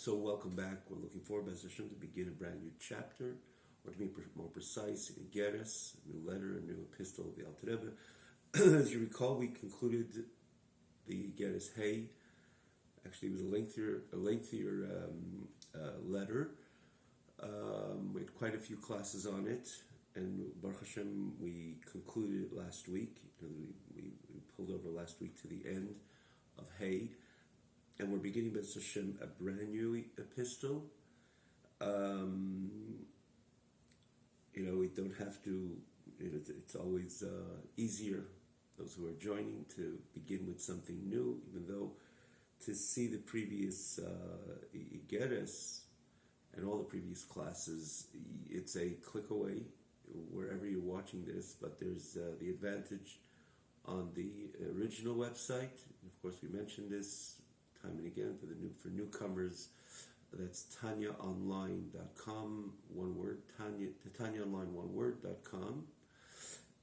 So welcome back. We're looking forward, Bez Hashem, to begin a brand new chapter, or to be more precise, a tiferes, a new letter, a new epistle of the Alter Rebbe. As you recall, we concluded the tiferes Hey. Actually, it was a lengthier letter. We had quite a few classes on it, and Baruch Hashem, we concluded it last week. We pulled over last week to the end of Hey. And we're beginning with Hashem a brand new epistle. We don't have to. It's always easier, those who are joining, to begin with something new, even though to see the previous tiferes and all the previous classes, it's a click away wherever you're watching this. But there's the advantage on the original website. Of course, we mentioned this time and again for newcomers. That's tanyaonline.com, one word, tanyaonline, one word.com.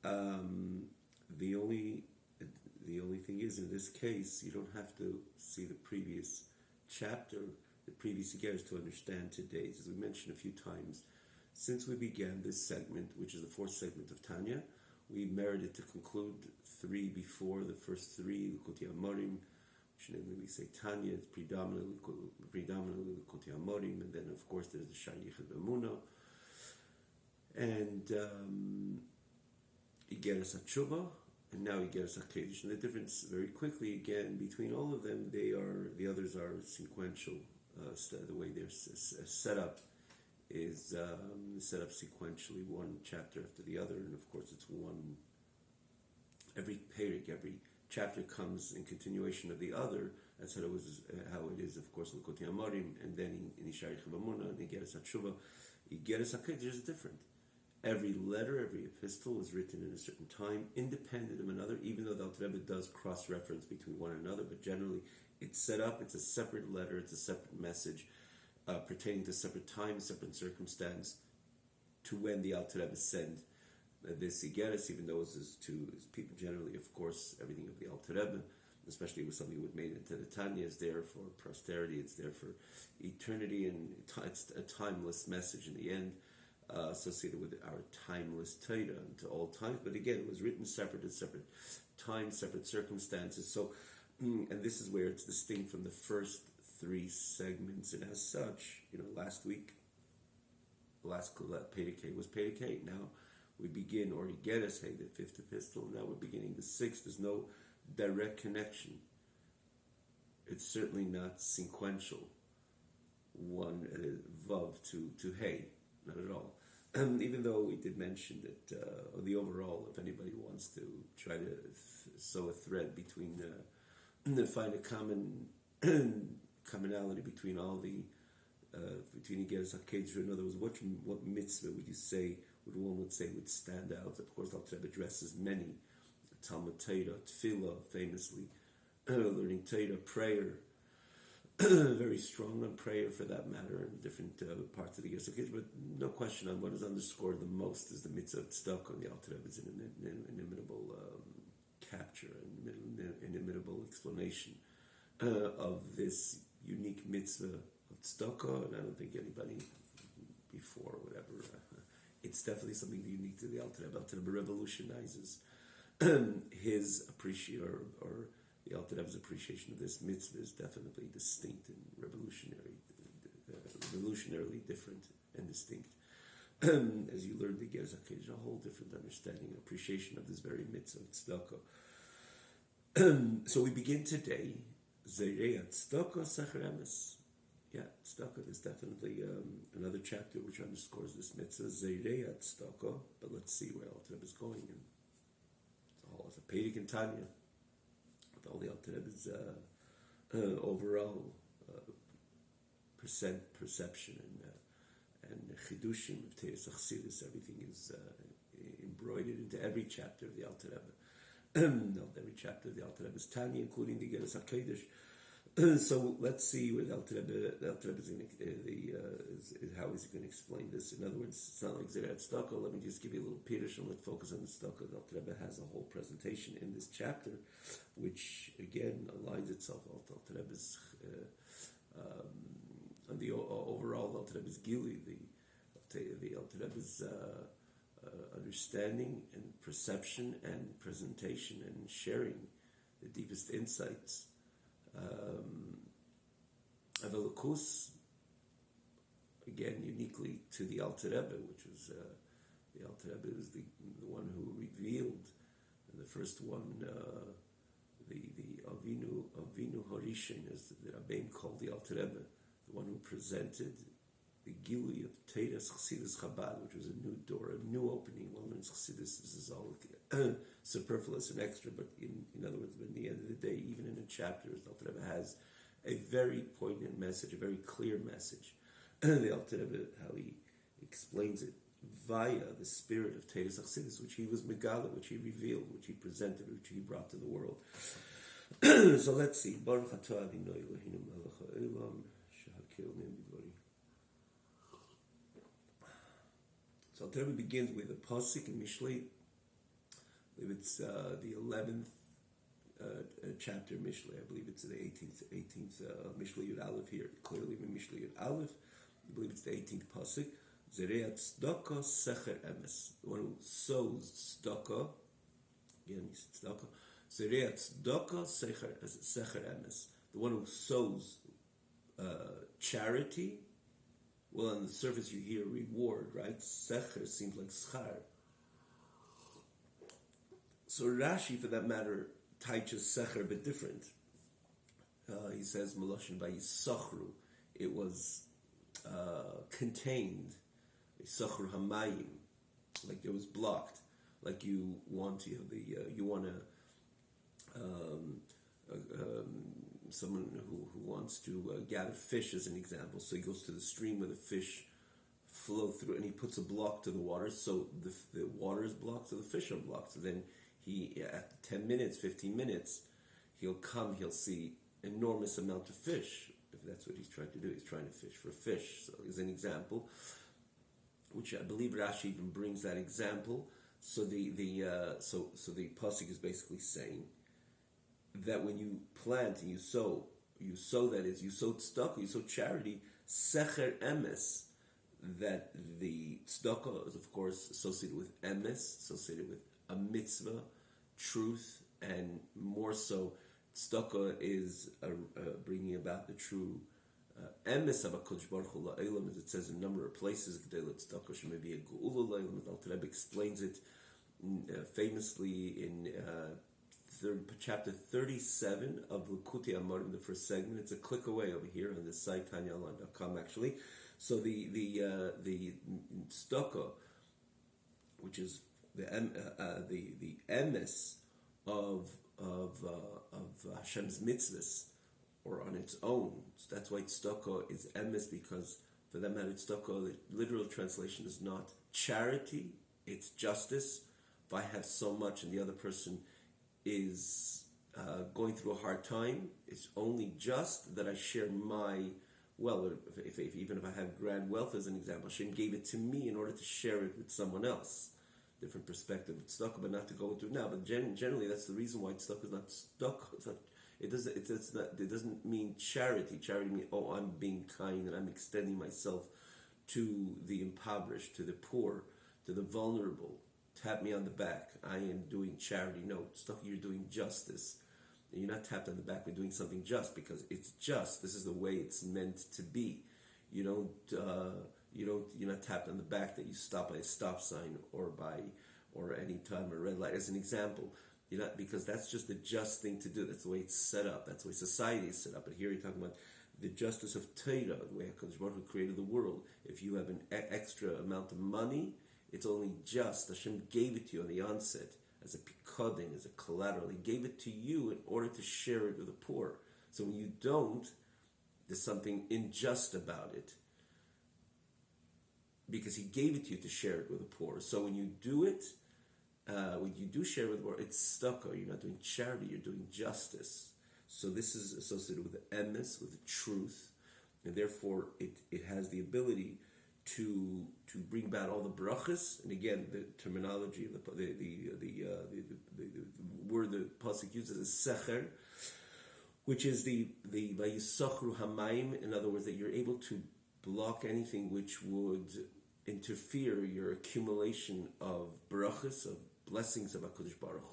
The only thing is, in this case, you don't have to see the previous chapter, the previous tiferes, to understand today's. As we mentioned a few times, since we began this segment, which is the fourth segment of Tanya, we merited to conclude three before the first three, Likutei Amorim. Namely, we say Tanya, it's predominantly Likutei Amorim, and then of course there's the Shar Yichud B'Emunah, and tiferes HaTshuva, and now tiferes HaKiddush. And the difference, very quickly again, between all of them, the others are sequential. The way they're set up is set up sequentially, one chapter after the other, and of course it's one. Every perek, every chapter comes in continuation of the other. That's how it is, of course, Likutei Amorim, and then in Shar Yichud B'Emunah, and tiferes HaTshuva. tiferes HaKiddush is different. Every letter, every epistle is written in a certain time, independent of another, even though the Alter Rebbe does cross-reference between one another, but generally it's set up, it's a separate letter, it's a separate message pertaining to separate time, separate circumstance, to when the Alter Rebbe sent this tiferes, even though it's to people generally, of course, everything of the Alter Rebbe, especially with something we've made into the Tanya, is there for posterity, it's there for eternity, and it's a timeless message in the end, associated with our timeless Torah into all times. But again, it was written separate at separate times, separate circumstances. So, and this is where it's distinct from the first three segments. And as such, last week, last Perek was Perek. Now we begin, or tiferes, the fifth epistle. Now we're beginning the sixth. There's no direct connection. It's certainly not sequential. One Vav to Hey, not at all. Even though we did mention that the overall, if anybody wants to try to sew a thread between, find a commonality between all the between tiferes HaKiddush. In other words, what mitzvah would say would stand out? Of course, Alter Rebbe addresses many: Talmud Torah, Tefillah, famously, learning Torah, prayer. Very strong on prayer, for that matter, in different parts of the tiferes HaKiddush. But no question on what is underscored the most is the mitzvah of Tzedakah. The Alter Rebbe's inimitable capture and inimitable explanation of this unique mitzvah of Tzedakah, and I don't think anybody before, whatever. It's definitely something unique to the Alter Rebbe. Alter Rebbe revolutionizes his appreciation, or the Alter Rebbe's appreciation of this mitzvah is definitely distinct and revolutionarily different and distinct. As you learn the tiferes HaKiddush, a whole different understanding and appreciation of this very mitzvah of Tzedakah. So we begin today, Tzedakah Secher Emes. Yeah, Tzedakah is definitely another chapter which underscores this mitzvah, Tzedakah. But let's see where Alter Rebbe is going. And it's a Perek in Tanya. All the Alter Rebbe's overall perception and chidushim of tiferes Chassidus, everything is embroidered into every chapter of the Alter Rebbe. Every chapter of the Alter Rebbe's Tanya, including the tiferes HaKiddush. So let's see what the Alter Rebbe is how is he going to explain this. In other words, it's not like Tzedakah. Let me just give you a little pirush and let's focus on the Tzedakah. The Alter Rebbe has a whole presentation in this chapter, which again aligns itself with Alter Rebbe's Alter Rebbe's gili, the Alter Rebbe's understanding and perception and presentation and sharing the deepest insights. Avelakus, again, uniquely to the Alter Rebbe, which was the Alter Rebbe was the one who revealed, and the first one, the Avinu Horishin, as the Rabbein called the Alter Rebbe, the one who presented the Gilui of tiferes Chassidus Chabad, which was a new door, a new opening. Well, in Chassidus, this is all superfluous and extra, but in other words, at the end of the day, even in the chapters, the Alter Rebbe has a very poignant message, a very clear message. The Alter Rebbe, how he explains it via the spirit of tiferes Chassidus, which he was megala, which he revealed, which he presented, which he brought to the world. So let's see. Baruch atah Adonai Eloheinu melech ha'olam shehakil b'dvarim. So Alter Rebbe begins with a pasuk in Mishlei. I believe it's the 11th chapter Mishlei. I believe it's the 18th Mishlei Yud Aleph here. Clearly in Mishlei Yud Aleph, I believe it's the 18th pasuk. Zereat tzedakah secher emes. The one who sows tzedakah. Again, he said tzedakah. Zereat tzedakah secher emes. The one who sows charity. Well, on the surface you hear reward, right? Secher seems like schar. So Rashi, for that matter, teaches secher, but different. He says, Meloshin vayisachru. It was contained. Sachru hamayim, like it was blocked. Like you want to have someone who wants to gather fish as an example. So he goes to the stream where the fish flow through, and he puts a block to the water, so the water is blocked, so the fish are blocked. So then he, after 10 minutes, 15 minutes, he'll see enormous amount of fish. If that's what he's trying to do, he's trying to fish for fish. So as an example, which I believe Rashi even brings that example. So the pasuk is basically saying that when you plant and you sow that is, you sow tzedakah, you sow charity, secher emes, that the tzedakah is of course associated with emes, associated with a mitzvah, truth, and more so, tzedakah is bringing about the true emes of HaKadosh Baruch Hu la'olam, as it says in a number of places. Tzedakah should maybe a geula la'olam. Alter Rebbe explains it famously in chapter 37 of Likutei Amarim, the first segment. It's a click away over here on the site tanyaonline.com actually. So the tzedakah, which is the emes of Hashem's mitzvahs, or on its own. So that's why tzedakah is emes, because for that matter, tzedakah, the literal translation is not charity, it's justice. If I have so much and the other person is going through a hard time, it's only just that I share my, well, even if I have grand wealth as an example, Hashem gave it to me in order to share it with someone else. Different perspective of tzedakah, but not to go into it now. But generally, that's the reason why tzedakah is not tzedakah. It's not. It doesn't mean charity. Charity means, oh, I'm being kind and I'm extending myself to the impoverished, to the poor, to the vulnerable. Tap me on the back. I am doing charity. No, tzedakah, you're doing justice. And you're not tapped on the back for doing something just because it's just. This is the way it's meant to be. You're not tapped on the back that you stop by a stop sign or any time a red light, as an example. Because that's just the just thing to do. That's the way it's set up. That's the way society is set up. But here you're talking about the justice of Torah, the way HaKadosh Baruch Hu created the world. If you have an extra amount of money, it's only just. Hashem gave it to you on the onset as a pikadon, as a collateral. He gave it to you in order to share it with the poor. So when you don't, there's something unjust about it, because He gave it to you to share it with the poor. So when you do it, when you do share with the poor, it's tzedakah. You're not doing charity, you're doing justice. So this is associated with the emes, with the truth, and therefore it has the ability to bring about all the brachas. And again, the terminology, the word the pasuk uses is secher, which is the vayisachru hamayim. In other words, that you're able to block anything which would interfere your accumulation of brachas, of blessings of HaKadosh Baruch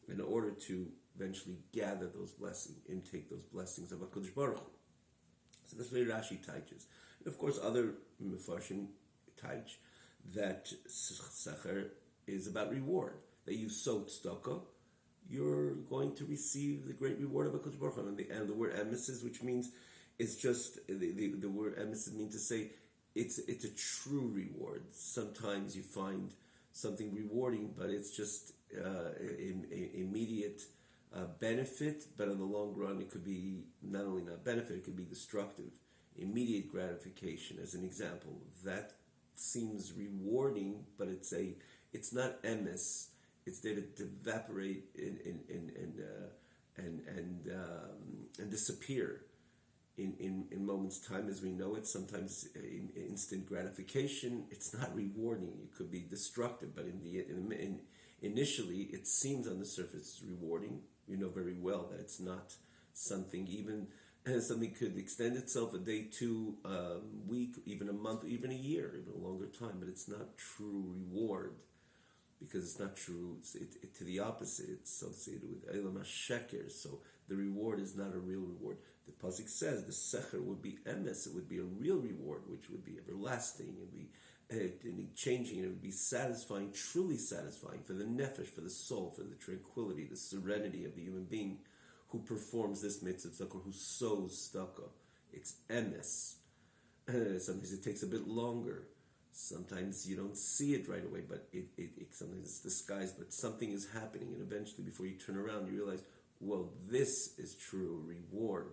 Hu, in order to eventually gather those blessings, intake those blessings of HaKadosh Baruch Hu. So that's why Rashi teaches. And of course, other Mefarshim teach that Secher is about reward. That you sow tzedakah, you're going to receive the great reward of HaKadosh Baruch Hu. And the word emes, which means it's just, the word emes means to say it's a true reward. Sometimes you find something rewarding, but it's just immediate benefit, but in the long run it could be not only not benefit, it could be destructive. Immediate gratification, as an example, that seems rewarding, but it's not emes. It's there to evaporate and disappear in moments' time, as we know it. Sometimes instant gratification. It's not rewarding. It could be destructive, but initially it seems on the surface rewarding. You know very well that it's not something even. And something could extend itself a day, 2 week, even a month, even a year, even a longer time. But it's not true reward, because it's not true. To the opposite, it's associated with Elam HaSheker. So the reward is not a real reward. The pasuk says the secher would be emes. It would be a real reward, which would be everlasting and be changing. It would be satisfying, truly satisfying for the nefesh, for the soul, for the tranquility, the serenity of the human being who performs this mitzvah, who sows tzedakah. It's emes. Sometimes it takes a bit longer. Sometimes you don't see it right away, but it sometimes it's disguised, but something is happening, and eventually before you turn around, you realize, well, this is true reward.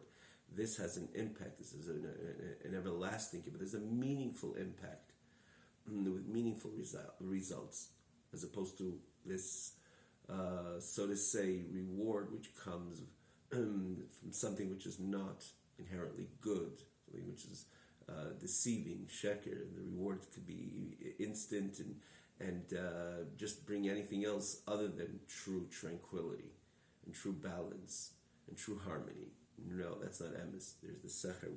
This has an impact. This is an everlasting, but there's a meaningful impact with meaningful results, as opposed to this, so to say, reward which comes from something which is not inherently good, something which is deceiving, sheker, and the reward could be instant and just bring anything else other than true tranquility and true balance and true harmony. No, that's not emes. There's the secher,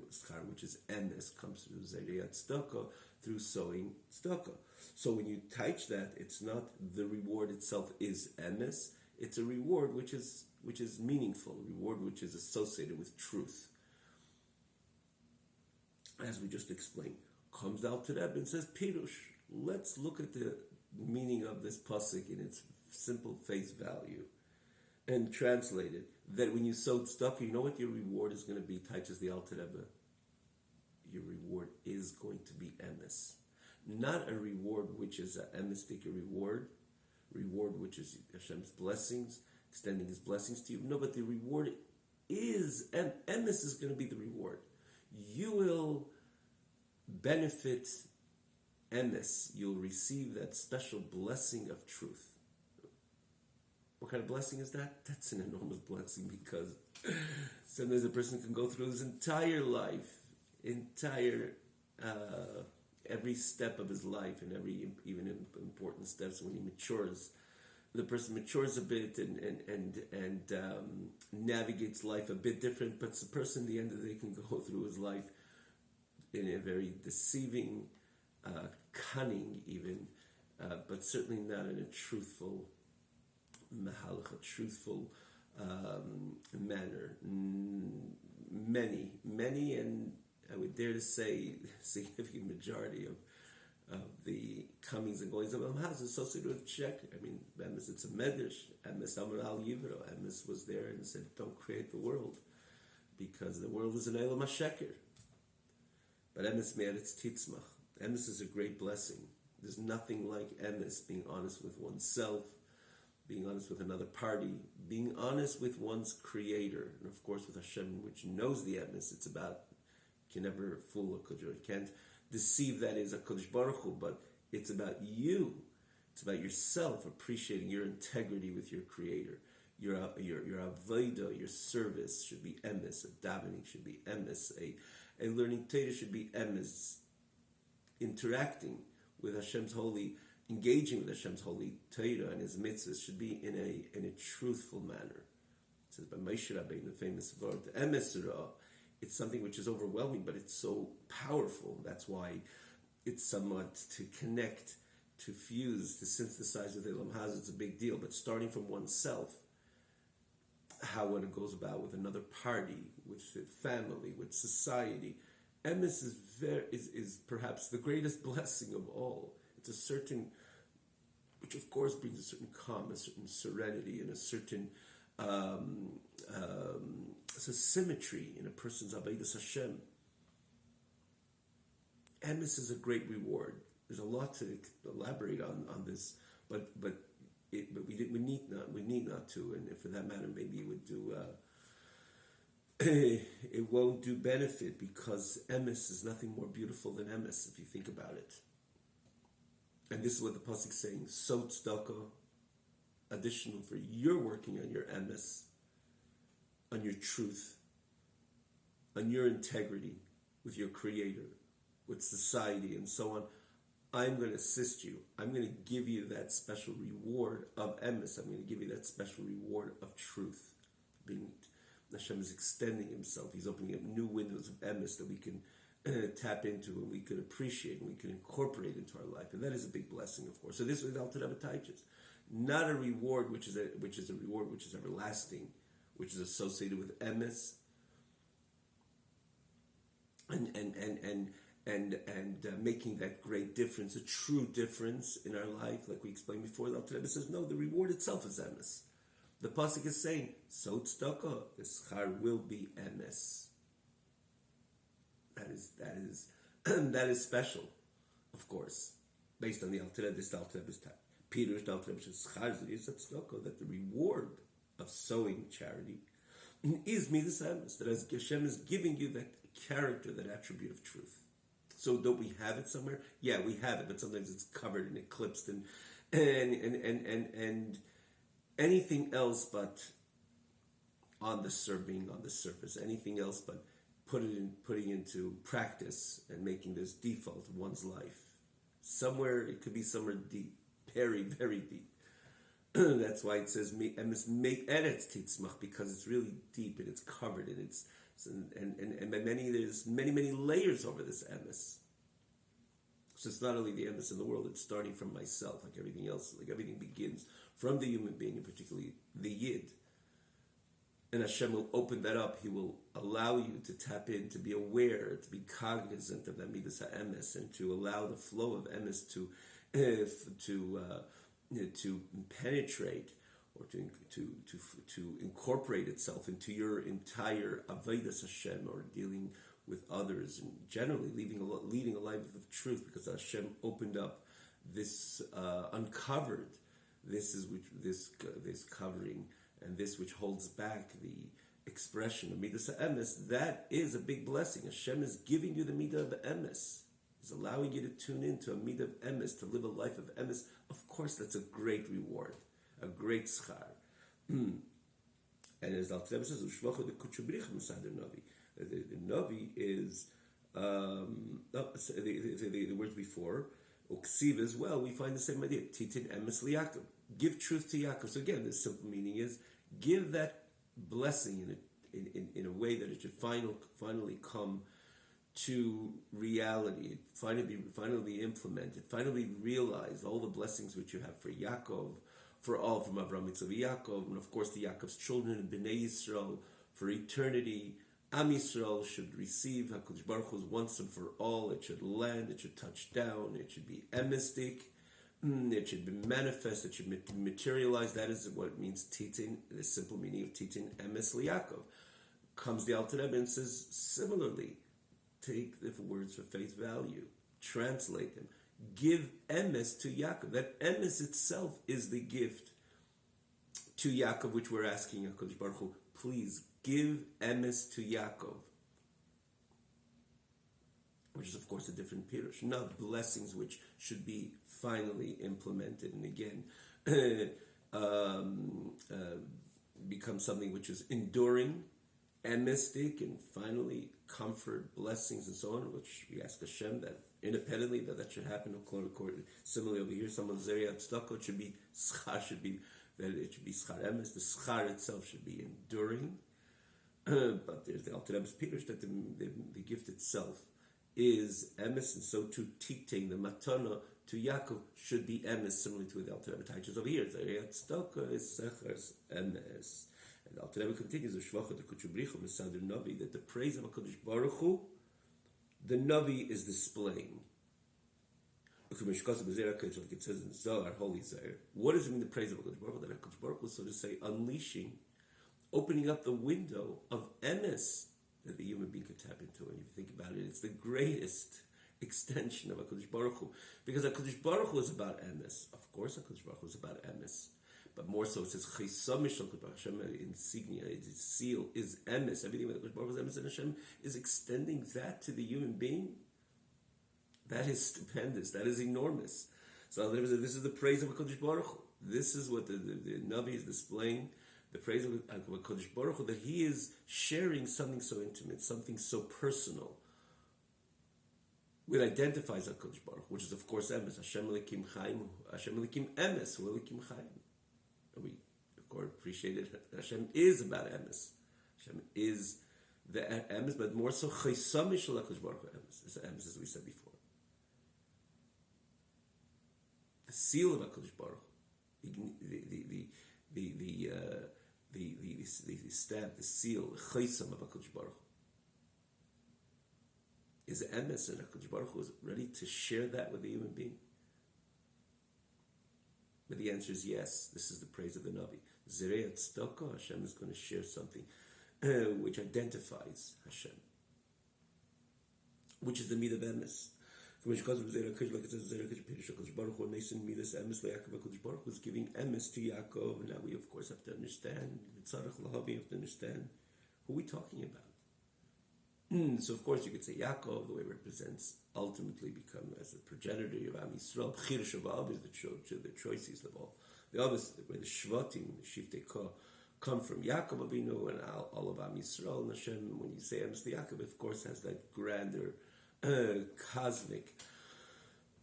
which is emes, comes through zeriyat tzedakah, through sowing tzedakah. So when you teach that, it's not the reward itself is emes. It's a reward which is meaningful, a reward which is associated with truth. As we just explained, comes out to that and says, Pirush, let's look at the meaning of this pasuk in its simple face value and translate it. That when you sow tzedakah, you know what your reward is going to be, teaches the Alter Rebbe. Your reward is going to be emes. Not a reward which is an emestic reward which is Hashem's blessings, extending His blessings to you. No, but the reward is, and emes is going to be the reward. You will benefit emes. You'll receive that special blessing of truth. What kind of blessing is that? That's an enormous blessing, because sometimes a person can go through his entire life, every step of his life, and even important steps when he matures. The person matures a bit and navigates life a bit different, but the person at the end of the day can go through his life in a very deceiving, cunning even, but certainly not in a truthful mahalach, a truthful manner. Many, and I would dare to say significant majority of the comings and goings of Amhaz is associated with check. I mean, emes, it's a medrash. Emes amar al yivro. Emes was there and said, don't create the world, because the world is an elam hasheker. But emes me'eretz titzmach. Emes is a great blessing. There's nothing like emes, being honest with oneself, being honest with another party, being honest with one's creator, and of course with Hashem, which knows the emes. It's about, you can never fool a Kodesh. You can't deceive, that is a Kodesh Baruch Hu, but it's about you. It's about yourself, appreciating your integrity with your creator. Your avodah, your service should be emes. A davening should be emes. A learning Torah should be emes. Interacting with Hashem's holy, engaging with Hashem's holy Torah and His mitzvahs should be in a truthful manner. It says by Moshe Rabbeinu, the famous word, emes ra. it's something which is overwhelming, but it's so powerful. That's why it's somewhat to connect, to fuse, to synthesize with Elam Haz, it's a big deal. But starting from oneself, how one goes about with another party, with family, with society, emes is perhaps the greatest blessing of all. It's a certain, which of course brings a certain calm, a certain serenity, and a certain it's a symmetry in a person's Avodas Hashem. Emes is a great reward. There's a lot to elaborate on this, but we need not to, and for that matter, maybe it would do. It won't do benefit, because emes is nothing more beautiful than emes if you think about it. And this is what the pasuk is saying: so tzedakah, additional for you're working on your emes, on your truth, on your integrity with your Creator, with society, and so on. I'm going to assist you. I'm going to give you that special reward of emes. I'm going to give you that special reward of truth. Hashem is extending Himself. He's opening up new windows of emes that we can tap into, and we can appreciate, and we can incorporate into our life. And that is a big blessing, of course. So this is Alter Rebbe teaches. Not a reward which is a reward which is everlasting, which is associated with emes, and making that great difference, a true difference in our life, like we explained before. The Alter Rebbe says, no, the reward itself is emes. The pasuk is saying, so tzedakah, the schar will be emes. That is special, of course, based on the Alter Rebbe's time. Peter's Alter Rebbe says, schar is tzedakah, that the reward of sowing charity is midas emes, that as Hashem is giving you that character, that attribute of truth. So don't we have it somewhere? Yeah, we have it, but sometimes it's covered and eclipsed and anything else but on the surface, anything else but putting into practice and making this default of one's life. Somewhere, it could be somewhere deep, very, very deep. That's why it says emes make eretz titzmach, because it's really deep and it's covered and it's and by there's many layers over this emes. So it's not only the emes in the world; it's starting from myself, like everything else. Like everything begins from the human being, and particularly the yid. And Hashem will open that up. He will allow you to tap in, to be aware, to be cognizant of that midas emes, and to allow the flow of emes to penetrate, or to incorporate itself into your entire avodas Hashem, or dealing with others, and generally leading a life of truth, because Hashem opened up this, uncovered this covering, and this which holds back the expression of midas emes. That is a big blessing. Hashem is giving you the midah of emes. He's allowing you to tune into a midah of emes, to live a life of emes. Of course, that's a great reward, a great schar. And as the Alter Rebbe says, the Navi is the words before, Uksiv as well, we find the same idea. Titin emes liyaakov. Give truth to Yaakov. So again, the simple meaning is give that blessing in a way that it should finally come to reality, finally be implemented, finally realize all the blessings which you have for Yaakov, for all from Avraham, Yitzchak, Yaakov, and of course the Yaakov's children and Bnei Yisrael for eternity. Am Yisrael should receive HaKadosh Baruch Hu once and for all. It should land, it should touch down, it should be emestic, it should be manifest, it should materialize. That is what it means, titin, the simple meaning of titin, emes liyaakov. Comes the Alter Rebbe and says, similarly, take the words for face value, translate them, give emes to Yaakov. That emes itself is the gift to Yaakov, which we're asking HaKadosh Baruch Hu, please give emes to Yaakov, which is of course a different pirush, not blessings which should be finally implemented and again become something which is enduring, emestic, and finally comfort, blessings, and so on, which we ask Hashem that independently that should happen. Similarly over here, someone's zeriat tzedakah, it should be schar emes. The schar itself should be enduring, But there's the Alter Rebbe's Pirush that the gift itself is emes, and so too Titein, the matana to Yaakov, should be emes, similarly to what the Alter Rebbe teaches over here. Tzedakah is sechers emes. And the Alter Rebbe continues, that the praise of HaKadosh Baruch Hu, the Navi is displaying. Like it says in Zohar, Holy Zohar, what does it mean, the praise of HaKadosh Baruch Hu? That HaKadosh Baruch Hu, so to say, unleashing, opening up the window of emes that the human being could tap into. And if you think about it, it's the greatest extension of HaKadosh Baruch Hu. Because HaKadosh Baruch Hu is about emes. Of course HaKadosh Baruch Hu is about emes. But more so, it says, Hashem insignia, its seal, is emes. Everything that HaKadosh Baruch Hu is emes, and Hashem is extending that to the human being. That is stupendous. That is enormous. So this is the praise of HaKadosh Baruch Hu. This is what the Navi is displaying. The praise of HaKadosh Baruch Hu, that he is sharing something so intimate, something so personal, which identifies HaKadosh Baruch Hu, which is of course emes. Hashem Elikim Chaim, Hashem Elikim emes, Hu Elikim Chaim. And we of course appreciate it. Hashem is about emes. Hashem is the emes, but more so Chaisam Shel HaKadosh Baruch Hu emes. It's emes, as we said before. The seal of HaKadosh Baruch Hu, the stamp, the seal, the chaisam of HaKadosh Baruch Hu is emes, and HaKadosh Baruch Hu is ready to share that with the human being. But the answer is yes. This is the praise of the Navi. Zerei Tzedakah, Hashem is going to share something which identifies Hashem, which is the mid of emes. Like it says, Baruch Hu is giving emes to Yaakov. And now we of course have to understand, we have to understand who we're talking about. So of course you could say Yaakov, the way it represents, ultimately become as the progenitor of Am Yisrael. B'chir Shavav is the choices of all. The others, where the Shvatim, the Shiftei Ka, come from Yaakov Avinu and all of Am Yisrael. And Hashem, when you say emes to Yaakov, of course has that grander cosmic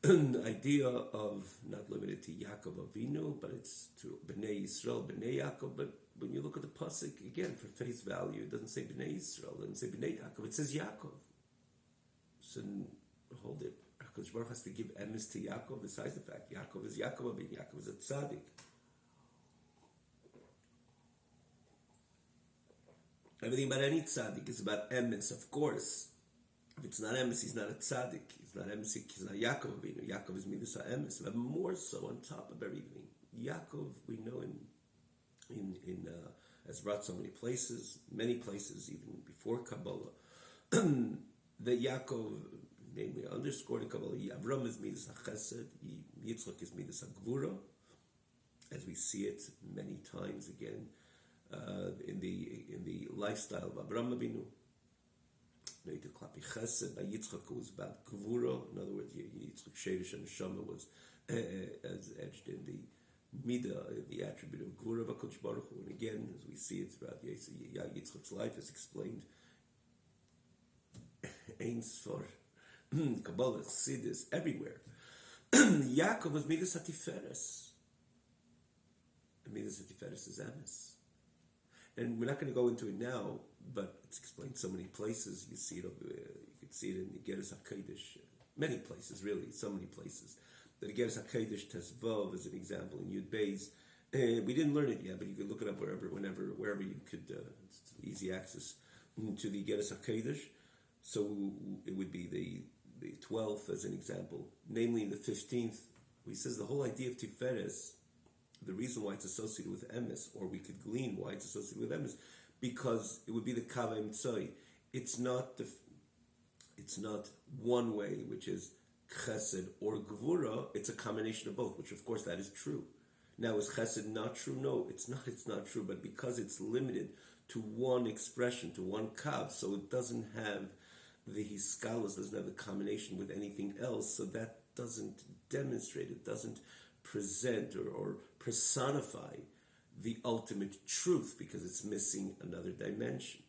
idea of not limited to Yaakov Avinu, but it's to Bnei Yisrael, Bnei Yaakov. But when you look at the pasuk again, for face value, it doesn't say Bnei Yisrael, it doesn't say Bnei Yaakov, it says Yaakov. So hold it. HaKadosh Baruch has to give emes to Yaakov, besides the fact Yaakov is Yaakov Avinu, Yaakov is a tzaddik. Everything about any tzaddik is about emes, of course. If it's not emes, he's not a tzaddik. He's not emes, he's not Yaakov Avinu. Yaakov is midas emes, but more so on top of everything. Yaakov, we know in has brought so many places, even before Kabbalah, that Yaakov, namely underscored in Kabbalah, Avram is midas chesed, Yitzchak is midas gvura, as we see it many times again in the lifestyle of Avram Avinu. No, to klapi chesed. By Yitzchak it was about gvura. In other words, Yitzchak Sherish and Neshama was as etched in the midah, the attribute of gvura of HaKadosh Baruch Hu. And again, as we see it throughout Yitzchak's life, is explained. Ein Sfor, Kabbalah, Chassidus, everywhere. Yaakov was midas tiferes. And midas tiferes is emes. And we're not going to go into it now, but it's explained so many places. You see it. You could see it in the Geras HaKodesh, many places, really, so many places. The Geras HaKodesh Tezvav is an example in Yud Beis. We didn't learn it yet, but you could look it up wherever you could. It's easy access to the Geras HaKodesh. So it would be the 12th as an example, namely in the 15th. He says the whole idea of tiferes. The reason why it's associated with emes, or we could glean why it's associated with emes, because it would be the kaveh mitzvah. It's not one way, which is chesed or gvura. It's a combination of both, which of course that is true. Now, is chesed not true? No, it's not. It's not true. But because it's limited to one expression, to one kav, so it doesn't have the hiskalos, doesn't have the combination with anything else. So that doesn't demonstrate. It doesn't present or personify the ultimate truth, because it's missing another dimension.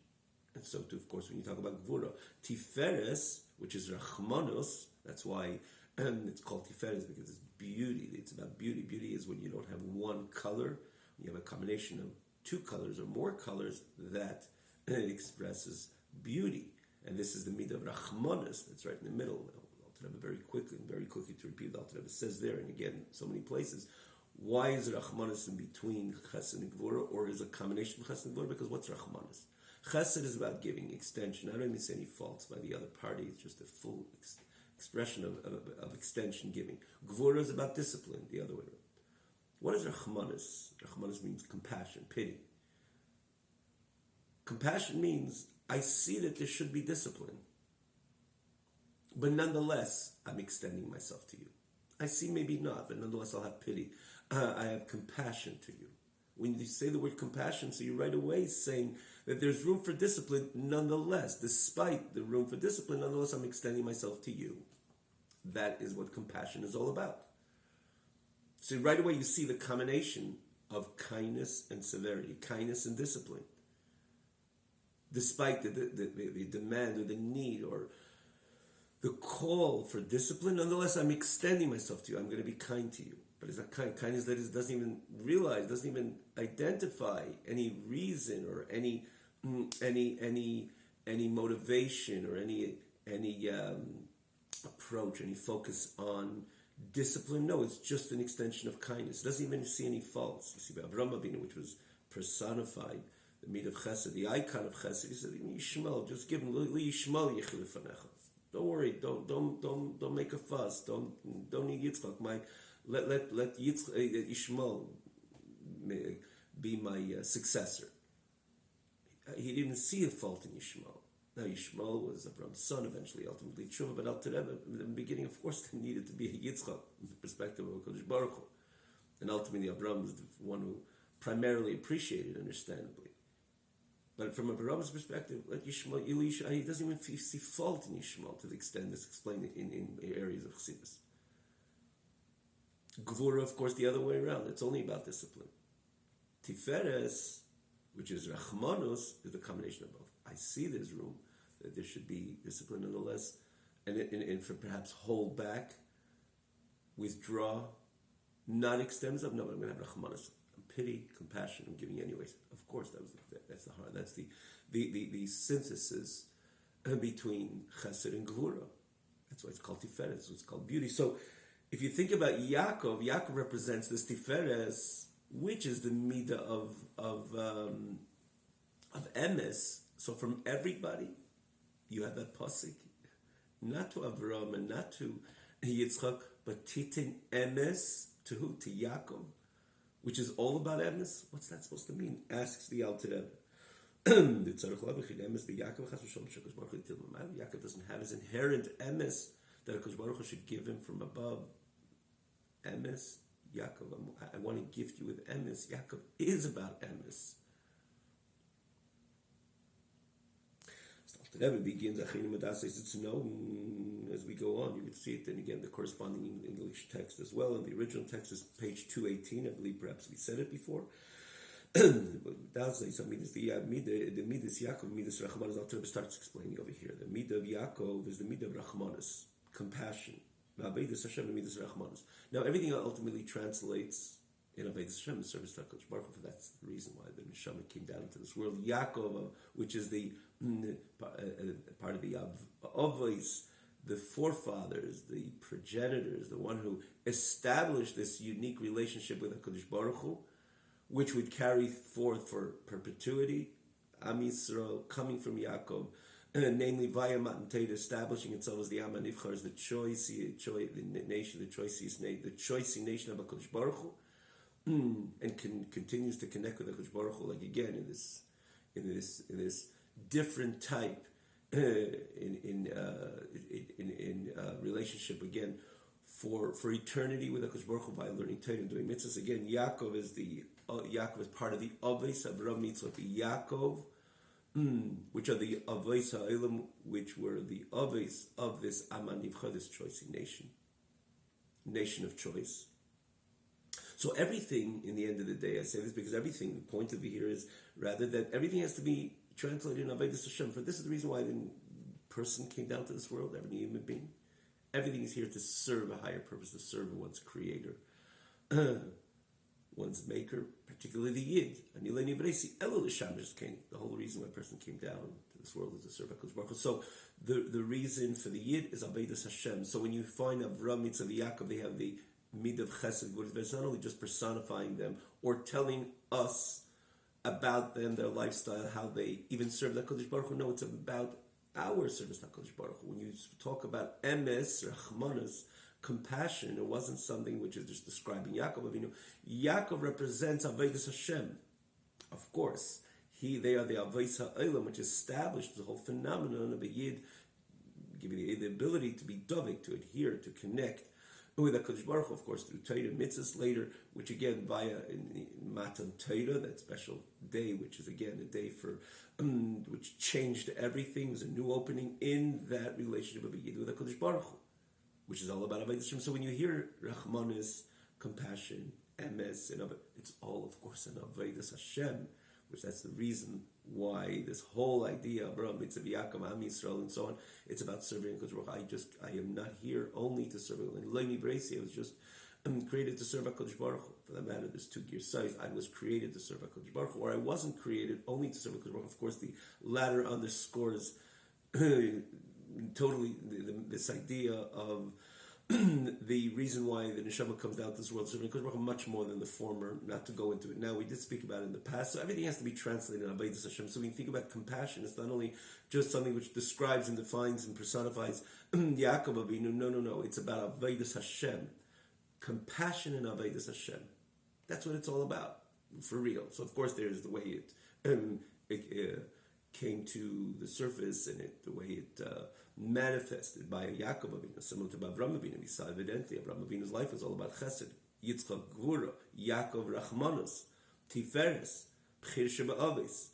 And so too, of course, when you talk about gvura, tiferes, which is rachmanos, that's why it's called tiferes, because it's beauty. It's about beauty. Beauty is when you don't have one color, you have a combination of two colors or more colors, that expresses beauty. And this is the midah of Rachmanis that's right in the middle. Very quickly to repeat, it says there, and again, so many places. Why is Rachmanis in between Chesed and Gvura, or is a combination of Chesed and Gvura? Because what's Rachmanis? Chesed is about giving extension. I don't even see any faults by the other party. It's just a full expression of extension giving. Gvura is about discipline, the other way around. What is Rachmanis? Rachmanis means compassion, pity. Compassion means I see that there should be discipline, but nonetheless, I'm extending myself to you. I see maybe not, but nonetheless, I'll have pity. I have compassion to you. When you say the word compassion, so you're right away saying that there's room for discipline, nonetheless, despite the room for discipline, nonetheless, I'm extending myself to you. That is what compassion is all about. So right away, you see the combination of kindness and severity, kindness and discipline. Despite the demand or the need or the call for discipline, nonetheless, I'm extending myself to you. I'm going to be kind to you. But it's a kindness that doesn't even realize, doesn't even identify any reason or any motivation or any approach, any focus on discipline. No, it's just an extension of kindness. It doesn't even see any faults. You see, by Avraham Avinu, which was personified, the meat of Chesed, the icon of Chesed, he said, Yishmael, just give him Li Yishmael Yechil Lefanecha. Don't worry, don't make a fuss. Don't need Yitzchak. Let Ishmael be my successor. He didn't see a fault in Ishmael. Now Ishmael was Abraham's son, eventually, ultimately Tshuva, but in the beginning, of course, there needed to be a Yitzchak from the perspective of HaKadosh Baruch Hu. And ultimately, Abraham was the one who primarily appreciated, understandably. But from Abraham's perspective, like Yishmael, he doesn't even see fault in Yishmael to the extent that's explained in areas of Chassidus. Gvura, of course, the other way around. It's only about discipline. Tiferes, which is Rachmanus, is the combination of both. I see there's room, that there should be discipline nonetheless, and for perhaps hold back, withdraw, not extend myself. No, but I'm going to have Rachmanus. Pity, compassion, I'm giving you anyways. Of course, that's the heart. That's the synthesis between Chesed and Gvura. That's why it's called tiferes. It's called beauty. So, if you think about Yaakov represents this tiferes, which is the midah of emes. So, from everybody, you have that pasuk, not to Avraham and not to Yitzchak, but titin emes to who? To Yaakov, which is all about emes. What's that supposed to mean? Asks the Alter Rebbe. Yaakov doesn't have his inherent emes that HaKadosh Baruch Hu should give him from above. Emes, Yaakov, I want to gift you with emes. Yaakov is about emes. The Rebbe begins, it's known as we go on. You can see it then again, the corresponding English text as well. And the original text is page 218. I believe perhaps we said it before. The midas Yaakov, midas Rachmanis. Al Rebbe starts explaining over here. The midah of Yaakov is the midah of Rachmanis, compassion. Now everything ultimately translates in Avodas Hashem, the service to HaKadosh Baruch Hu. That's the reason why the Neshama came down into this world. Yaakov, which is the part of the Avos, the forefathers, the progenitors, the one who established this unique relationship with HaKadosh Baruch Hu, which would carry forth for perpetuity. Am Yisrael coming from Yaakov, namely via Matan Torah, establishing itself as the Am HaNivchar, as the choicey nation, the choicey nation of HaKadosh Baruch Hu, and continues to connect with HaKadosh Baruch Hu, like again in this different type in relationship again for eternity with HaKadosh Baruch Hu by learning Torah and doing mitzvahs. Again, Yaakov is part of the Avos. Avraham meets with the Yaakov, which are the Avos Ha'olam, which were the Avos of this Am HaNivchar, this choicey nation of choice. So everything, in the end of the day, I say this because everything, the point of it here is rather that everything has to be translated in Avodas Hashem. For this is the reason why the person came down to this world, every human being. Everything is here to serve a higher purpose, to serve one's creator. one's maker, particularly the Yid. The whole reason why a person came down to this world is to serve HaKadosh Baruch Hu. So the reason for the Yid is Avodas Hashem. So when you find Avram, Yitzchak, Yaakov, they have the mid of Chesed, but it's not only just personifying them or telling us about them, their lifestyle, how they even serve the HaKadosh Baruch Hu. No, it's about our service to HaKadosh Baruch Hu. When you talk about emes, rachmanas, compassion, it wasn't something which is just describing Yaakov Avinu. Yaakov represents Avodas Hashem. Of course, they are the Avos Ha'olam, which established the whole phenomenon of a Yid, giving the ability to be dovik, to adhere, to connect with HaKadosh Baruch Hu, of course, through Torah mitzvahs later, which again, via Matan Torah, that special day, which is again a day for, which changed everything, was a new opening in that relationship of a Yid with HaKadosh Baruch Hu, which is all about Avodas Hashem. So when you hear Rachmanis, compassion, emes, and it's all, of course, an Avodas Hashem, which that's the reason why this whole idea of Abraham, mitzvah, Yaakov, Am Yisrael, and so on, it's about serving HaKadosh Baruch Hu. I am not here only to serve HaKadosh Baruch Hu. I was just created to serve HaKadosh Baruch Hu. For that matter, there's two gear size. I was created to serve HaKadosh Baruch Hu, or I wasn't created only to serve HaKadosh Baruch Hu. Of course, the latter underscores totally this idea of the reason why the neshama comes down to this world serving HaKadosh Baruch Hu much more than the former. Not to go into it now, we did speak about it in the past. So everything has to be translated in Avodas Hashem. So when you think about compassion, it's not only just something which describes and defines and personifies Yaakov Avinu. No. It's about Avodas Hashem. Compassion and Avodas Hashem. That's what it's all about, for real. So of course there's the way it came to the surface and the way it manifested by Yaakov Avinu, similar to Avram Avinu. We saw evidently Avram Avinu's life was all about Chesed, Yitzchak Gvura, Yaakov Rachmanos, tiferes, Bchir Shebe'avis.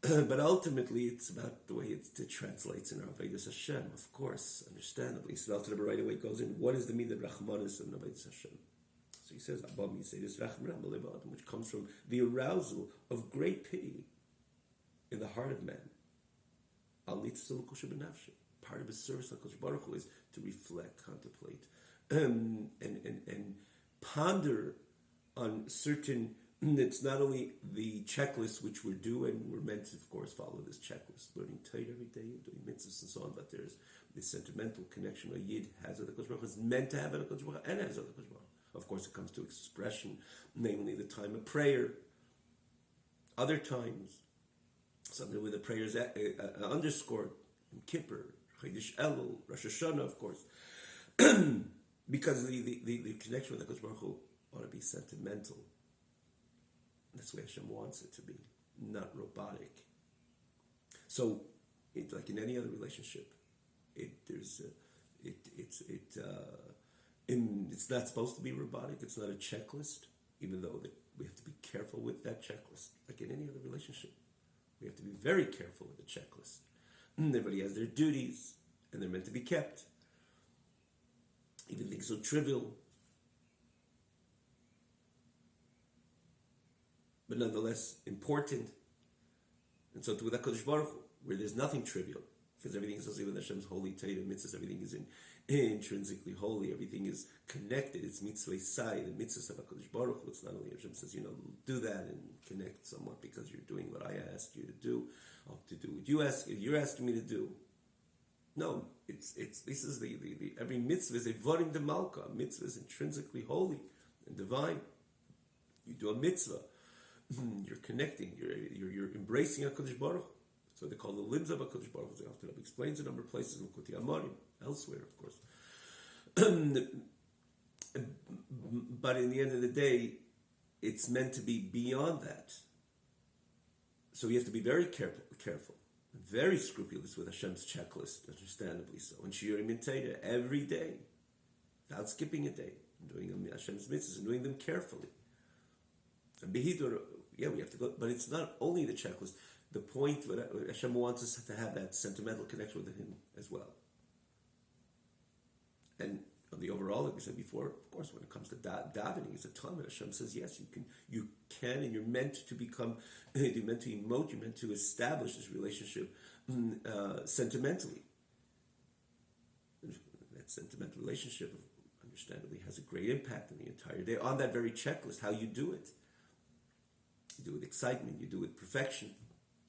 But ultimately, it's about the way it translates in our Avodas Hashem, of course, understandably. So the Alter Rebbe right away goes in, what is the meaning of Rachmanos and Avodas Hashem? So he says, Abba Yisayis Rachman B'Levad, which comes from the arousal of great pity in the heart of man. Part of his service, HaKadosh Baruch Hu, is to reflect, contemplate, and ponder on certain. It's not only the checklist which we're doing, we're meant to, of course, follow this checklist, learning Torah every day, doing mitzvahs and so on, but there's this sentimental connection a Yid has with HaKadosh Baruch Hu, is meant to have with HaKadosh Baruch Hu, and has with HaKadosh Baruch Hu. Of course, it comes to expression, namely the time of prayer. Other times, something where the prayer is underscored, in Kippur, Chodesh Elul, Rosh Hashanah, of course, because the connection with HaKadosh Baruch Hu ought to be sentimental. That's the way Hashem wants it to be, not robotic. So, like in any other relationship, it's not supposed to be robotic. It's not a checklist, even though we have to be careful with that checklist. Like in any other relationship, we have to be very careful with the checklist. Everybody has their duties, and they're meant to be kept. Even things so trivial, but nonetheless important. And so with HaKadosh Baruch Hu, where there's nothing trivial, because everything is associated with Hashem's holy Torah mitzvahs, everything is intrinsically holy, everything is connected, it's mitzvah sai, the mitzvahs of HaKadosh Baruch Hu. It's not only Hashem says, do that and connect somewhat because you're doing what I asked you to do, or to do what you're asking me to do. No, this is the every mitzvah is a vorim de malka. A mitzvah is intrinsically holy and divine. You do a mitzvah, you're connecting, you're embracing HaKadosh Baruch Hu. So they call the limbs of HaKadosh Baruch Hu. The Alter Rebbe explains a number of places in Kuti Amarim, elsewhere, of course. But in the end of the day, it's meant to be beyond that. So we have to be very careful, very scrupulous with Hashem's checklist, understandably so. And Shiurim in Torah every day, without skipping a day, doing Hashem's mitzvahs and doing them carefully. And Behidur, we have to go, but it's not only the checklist. The point that Hashem wants us to have that sentimental connection with Him as well. And on the overall, like we said before, of course, when it comes to davening, it's a time that Hashem says, yes, you can, and you're meant to become, you're meant to emote, you're meant to establish this relationship sentimentally. That sentimental relationship, understandably has a great impact on the entire day. On that very checklist, how you do it. You do it with excitement, you do it with perfection,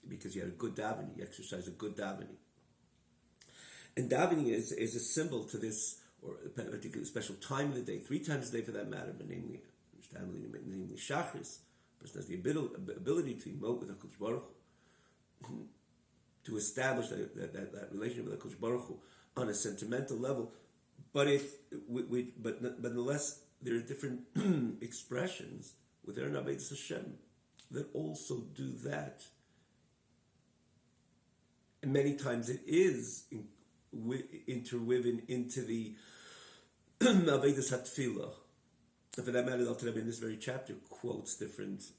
because you had a good davening, you exercise a good davening. And davening is a symbol to this, or a particularly special time of the day, 3 times a day for that matter, but namely Shachris. A person has the ability to emote with HaKadosh Baruch Hu, to establish that relationship with HaKadosh Baruch Hu on a sentimental level, but nonetheless, there are different expressions within Avodas Hashem that also do that. And many times it is interwoven into the Avodas HaTfilah. And for that matter, the Alter Rebbe in this very chapter quotes different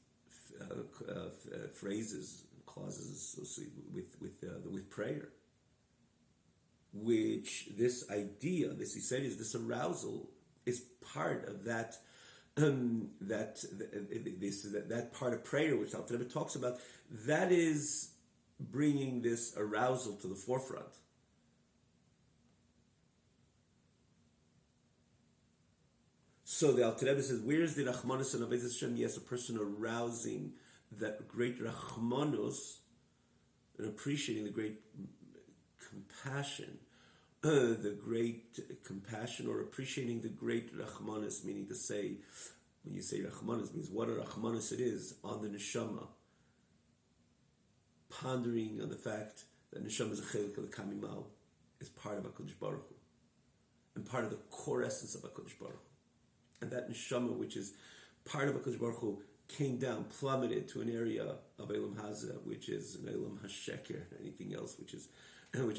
phrases, clauses associated with prayer, which this idea, this he said, is this arousal is part of that that part of prayer which the Alter Rebbe talks about. That is bringing this arousal to the forefront. So the Alter Rebbe says, where is the Rachmanus and Avodas Hashem? Yes, a person arousing that great Rachmanus and appreciating the great compassion, or appreciating the great Rachmanus, meaning to say, when you say Rachmanus, means what a Rachmanus it is on the Neshama. Pondering on the fact that Neshama is a chelik of the Kamimal, is part of HaKadosh Baruch Hu, and part of the core essence of HaKadosh Baruch Hu. And that Neshama, which is part of HaKadosh Baruch Hu, came down, plummeted to an area of Elam Hazeh, which is an Elam HaSheker, anything else which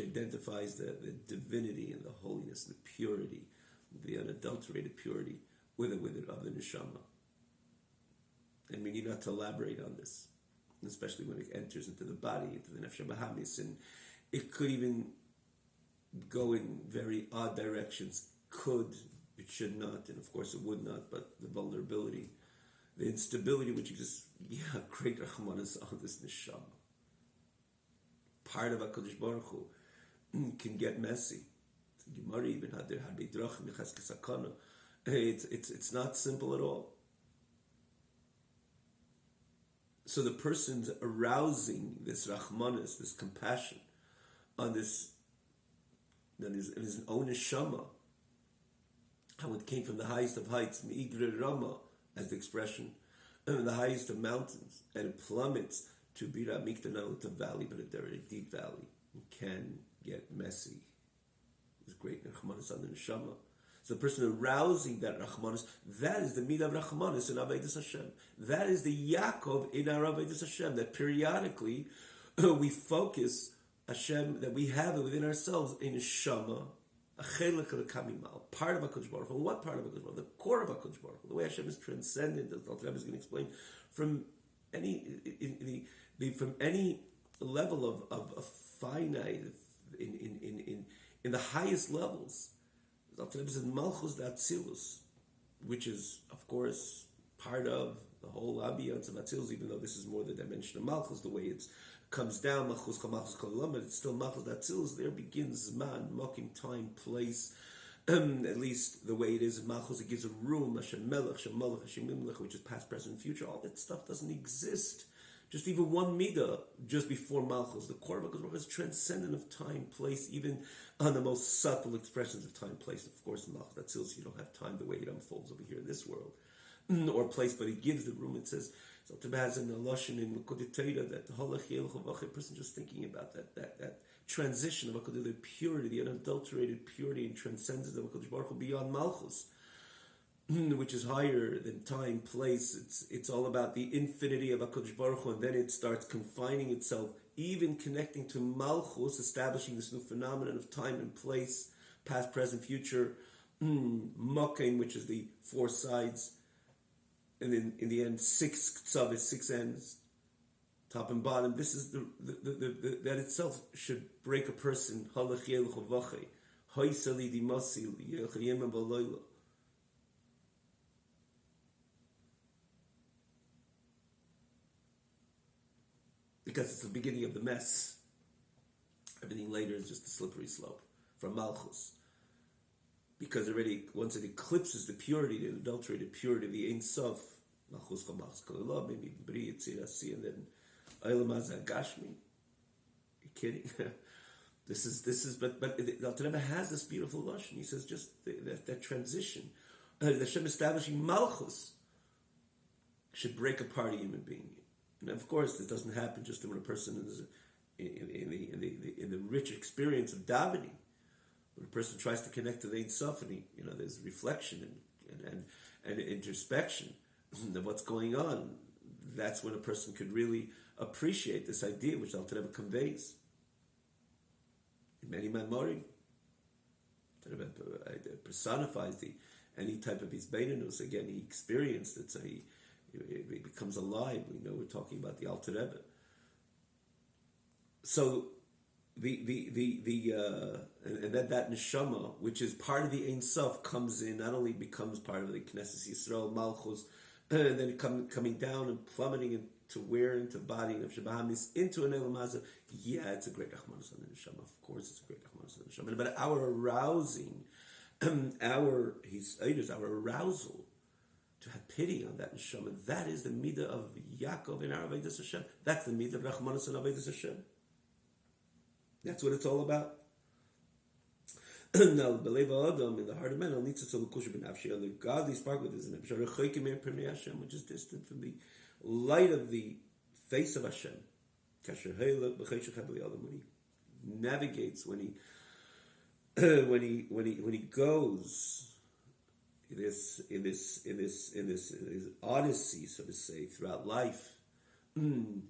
identifies the divinity and the holiness, the purity, the unadulterated purity with it of the Neshama. And we need not to elaborate on this, especially when it enters into the body, into the Nefesh Bahamis, and it could even go in very odd directions. It should not, and of course it would not, but the vulnerability, the instability which exists, great Rachmanis on this Neshama. Part of HaKadosh Baruch Hu can get messy. Gemara even had their Habidrachim Mechazke Sakana. It's not simple at all. So the person's arousing this Rachmanis, this compassion, on this, in his own Neshama, how it came from the highest of heights, Me'igre Rama, as the expression, the highest of mountains, and it plummets to Bira Mikta, not a valley, but a very deep valley. It can get messy. It's great Rachmanis on the Neshama. So the person arousing that Rachmanis, that is the Midah of Rachmanis in Avodas Hashem. That is the Yaakov in our Avodas Hashem, that periodically we focus Hashem, that we have it within ourselves in Neshama, a chelik of the Kamimal, part of HaKadosh Baruch Hu. What part of HaKadosh Baruch Hu? The core of HaKadosh Baruch Hu. The way Hashem is transcendent, as the Alter Rebbe is going to explain, from any level of finite, in the highest levels. The Alter Rebbe says Malchus d'Atzilus, which is, of course, part of the whole ambiance of Atzilus, even though this is more the dimension of Malchus, the way it comes down, Malchus Kol Olam, but it's still Malchus d'Atzilus. There begins Zman, mocking time, place, at least the way it is in Malchus. It gives a room, Hashem Melech, Hashem Malach, Hashem Mimlech, which is past, present, future. All that stuff doesn't exist. Just even one midah, just before Malchus. The core of HaKadosh is transcendent of time, place, even on the most subtle expressions of time, place. Of course, in Malchus d'Atzilus, you don't have time the way it unfolds over here in this world, or place, but it gives the room. It says, so to has in the Lashon in Koditayda, that the whole person just thinking about that transition of HaKadosh, the purity, the unadulterated purity and transcendence of HaKadosh Baruch Hu beyond Malchus, which is higher than time, place. It's all about the infinity of HaKadosh Baruch Hu, and then it starts confining itself, even connecting to Malchus, establishing this new phenomenon of time and place, past, present, future, Mokain, which is the 4 sides, and then in the end, 6 ktsavis, 6 ends, top and bottom. This is the that itself should break a person. Halach yelch v'vachei, hoysali dimasil yechayim v'loyla. Because it's the beginning of the mess. Everything later is just a slippery slope from Malchus. because already once it eclipses the purity, the adulterated purity of the Ein Sof, maybe Bri, Yitzirasi, and then Eilam Gashmi. You kidding? This is, but the Alter Rebbe has this beautiful lashon. He says just that transition, the Hashem establishing Malchus should break apart a human being. And of course, this doesn't happen just when a person is in the rich experience of davening. When a person tries to connect to the Ein Sof, and there's reflection and introspection of what's going on. That's when a person could really appreciate this idea which Alter Rebbe conveys. In many Maimorim, Alter Rebbe personifies any type of his beinunus. Again, he experienced it, so it becomes alive. We know we're talking about the Alter Rebbe. So and then that neshama, which is part of the Ein Sof, comes in, not only becomes part of the Knesset Yisrael Malchus, and then coming down and plummeting into into body of Shabbahamis, into an Elam Hazah. Yeah, it's a great Rachmanas on the neshama. Of course, it's a great Rachmanas on the neshama. But our arousing, our arousal to have pity on that neshama, that is the midah of Yaakov in our Avodas Hashem. That's the midah of Rachmanas on Avodas Hashem. That's what it's all about. Now, B'leiv Adam, in the heart of man, on the godly spark with his nefesh, which is distant from the light of the face of Hashem. When he navigates, when he goes in this odyssey, so to say, throughout life, in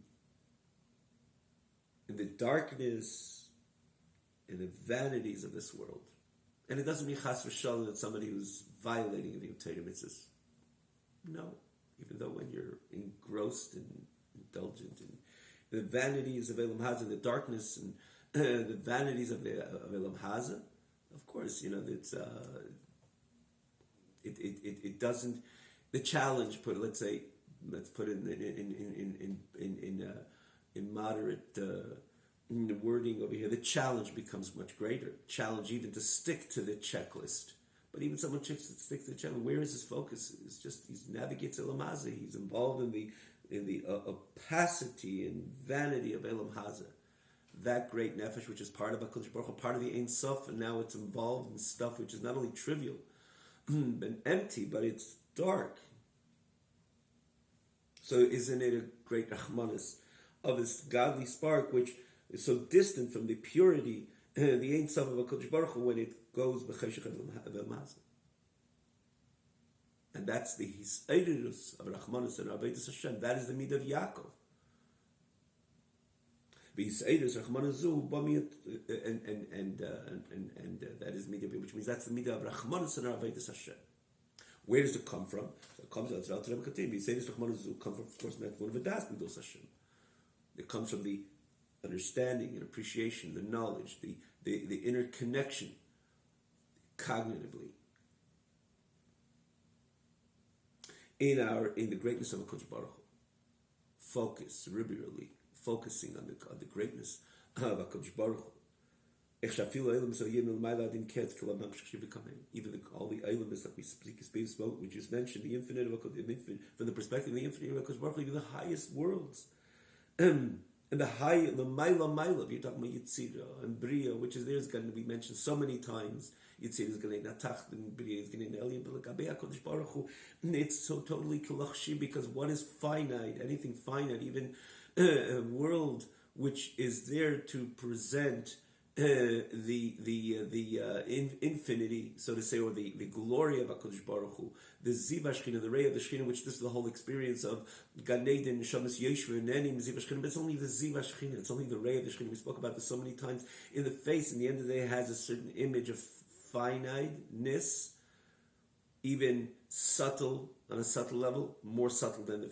the darkness, in the vanities of this world. And it doesn't mean chas v'shalom that somebody who's violating the Torah mitzvahs. No. Even though when you're engrossed and indulgent in the vanities of Elam Hazah, the darkness and the vanities of Elam Hazah, of course, it's it doesn't. The challenge, let's put it in moderate wording over here. The challenge becomes much greater. Challenge even to stick to the checklist. But even someone sticks to the challenge. Where is his focus? It's just he navigates Elam Hazah. He's involved in the opacity and vanity of Elam Hazah. That great nefesh, which is part of HaKadosh Baruch Hu, part of the Ein Sof, and now it's involved in stuff which is not only trivial and empty, but it's dark. So isn't it a great rachmanis of this godly spark, which is so distant from the purity, the Ein Sof of HaKadosh Baruch Hu, when it goes b'cheshech of Elam Hazah. And that's the hisayrus of rachmanis and Avodas Hashem. That is the midah of Yaakov. And that is midah, which means that's the midah of rachmanis and Avodas Hashem. Where does it come from? So it comes out throughout the Rebbe Katim. Yisayrus rachmanis come from, of course, not one of the das midos Hashem. It comes from the understanding and appreciation, the knowledge, the inner connection, cognitively, in the greatness of HaKadosh Baruch Hu. Focus, cerebrally, focusing on the greatness of HaKadosh Baruch Hu. Even all the elements that we spoke, we just mentioned, the infinite of HaKadosh, from the perspective of the infinite of HaKadosh Baruch Hu, even the highest worlds. And the Maila, you're talking about Yitzira and Bria, which is there's going to be mentioned so many times. Yitzira is going to Natach, and Bria is going to Eliyah, but HaKadosh Baruch Hu, it's so totally kilachshi, because what is finite, anything finite, even a world which is there to present the infinity, so to say, or the glory of HaKadosh Baruch Hu, the Ziv HaShechina, the ray of the Shechina, which this is the whole experience of Gan Eden, Shamas Yeshua, and Enim, Ziv HaShechina, but it's only the Ziv HaShechina, it's only the ray of the Shechina. We spoke about this so many times. In the face, in the end of the day, it has a certain image of finiteness, even subtle, on a subtle level, more subtle than the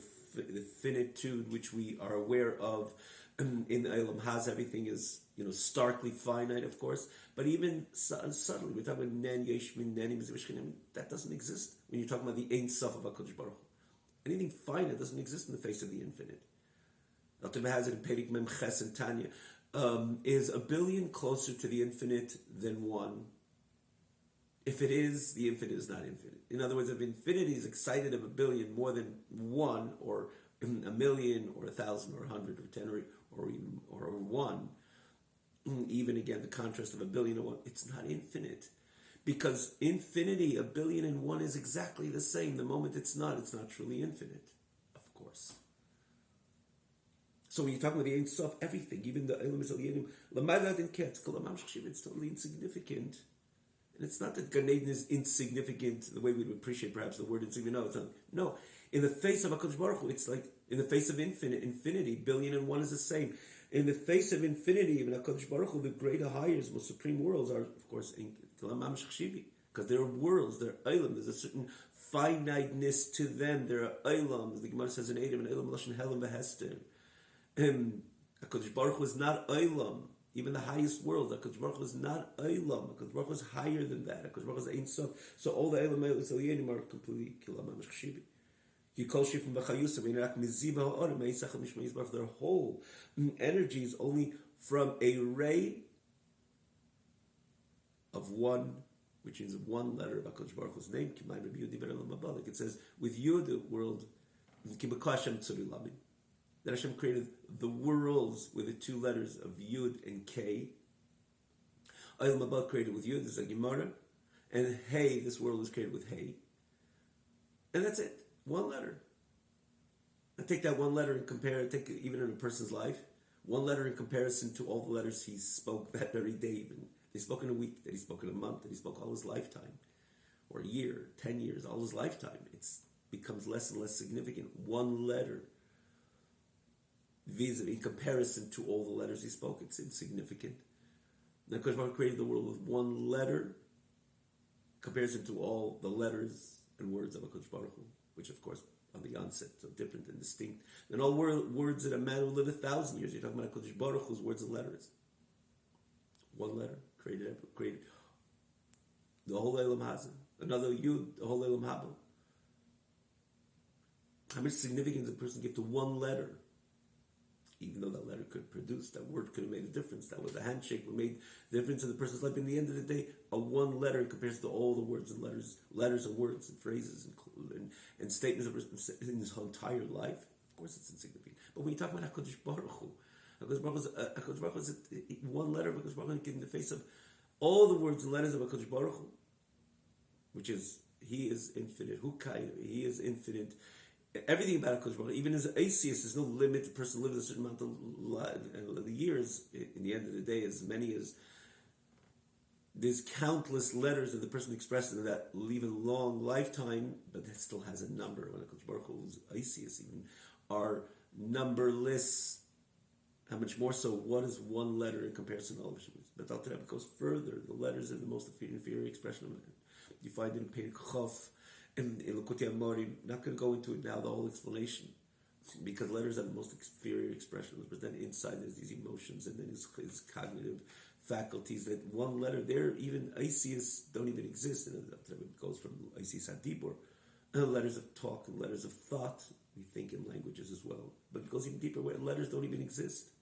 finitude which we are aware of. In Elam Hazah, everything is starkly finite, of course, but even subtly, we're talking about Nen Yeshmin, Nenim, Zivashkin. That doesn't exist when you're talking about the Ein Sof of HaKadosh Baruch Hu. Anything finite doesn't exist in the face of the infinite. Alter Rebbe has it in Perik Mem Ches and Tanya. Is a billion closer to the infinite than one? If it is, the infinite is not infinite. In other words, if infinity is excited of a billion more than one, or a million, or 1,000, or 100, or 10, or one, even again the contrast of a billion or one, it's not infinite. Because infinity, a billion and one, is exactly the same. The moment it's not truly infinite, of course. So when you're talking about the Ein Sof, everything, even the elements of the Elim, it's totally insignificant. And it's not that Gan Eden is insignificant the way we would appreciate perhaps the word insignificant. No, it's not. No, in the face of HaKadosh Baruch Hu, it's like in the face of infinity, billion and one is the same. In the face of infinity, even HaKadosh Baruch Hu, the greater, higher, most supreme worlds are, of course, because they're worlds, they're Eilam. There's a certain finiteness to them. There are Eilam. The Gemara says in Adam, and Eilam Lashon Helam V'Hester. HaKadosh Baruch Hu is not Eilam. Even the highest world, HaKadosh Baruch Hu is not Eilam. HaKadosh Baruch Hu is higher than that. HaKadosh Baruch Hu is Ein Sof. So all the Eilam Elyonim are completely Kilam HaMashchivi. Their whole energy is only from a ray of one, which is one letter of HaKadosh Baruch Hu's name. Like it says, with Yud, the world, that Hashem created the worlds with the two letters of Yud and K. Ayil Mabal created with Yud, this is a Gemara. And Hey, this world was created with Hey. And that's it. One letter. Now take that one letter and compare it, take it even in a person's life. One letter in comparison to all the letters he spoke that very day. Even they spoke in a week, that he spoke in a month, that he spoke all his lifetime. Or a year, 10 years, all his lifetime. It becomes less and less significant. One letter. Vis-a-vis, in comparison to all the letters he spoke, it's insignificant. Now, Kodesh Baruch created the world with one letter, in comparison to all the letters and words of Kodesh Baruch Hu, which, of course, on the onset, so different and distinct. And all words that a man will live 1,000 years. You're talking about Kodesh Baruch Hu's words and letters. One letter created the whole Elam Hazan. Another Yud, the whole Elam Haba. How much significance a person give to one letter? Even though that letter could produce, that word could have made a difference. That was a handshake that made the difference in the person's life. In the end of the day, a one letter compares to all the words and letters and words and phrases and statements in his whole entire life. Of course, it's insignificant. But when you talk about HaKadosh Baruch Hu, HaKadosh Baruch Hu is one letter of HaKadosh Baruch Hu in the face of all the words and letters of HaKadosh Baruch Hu, which is, He is infinite. He is infinite. Everything about HaKadosh Baruch Hu, even as atheist, there's no limit. The person lives a certain amount of years. In the end of the day, as many as there's countless letters that the person expressed in that leave a long lifetime, but that still has a number. When HaKadosh Baruch Hu's atheists even are numberless. How much more so? What is one letter in comparison to all the Shemot? But Al Tereb goes further. The letters are the most inferior expression of it. You find it in Perek Chof. In Likutei Amorim, not going to go into it now, the whole explanation, because letters are the most inferior expression. But then inside there's these emotions and then his cognitive faculties. That one letter there, even atheists don't even exist. And it goes from Isis Hadibur, letters of talk and letters of thought. We think in languages as well, but it goes even deeper where letters don't even exist.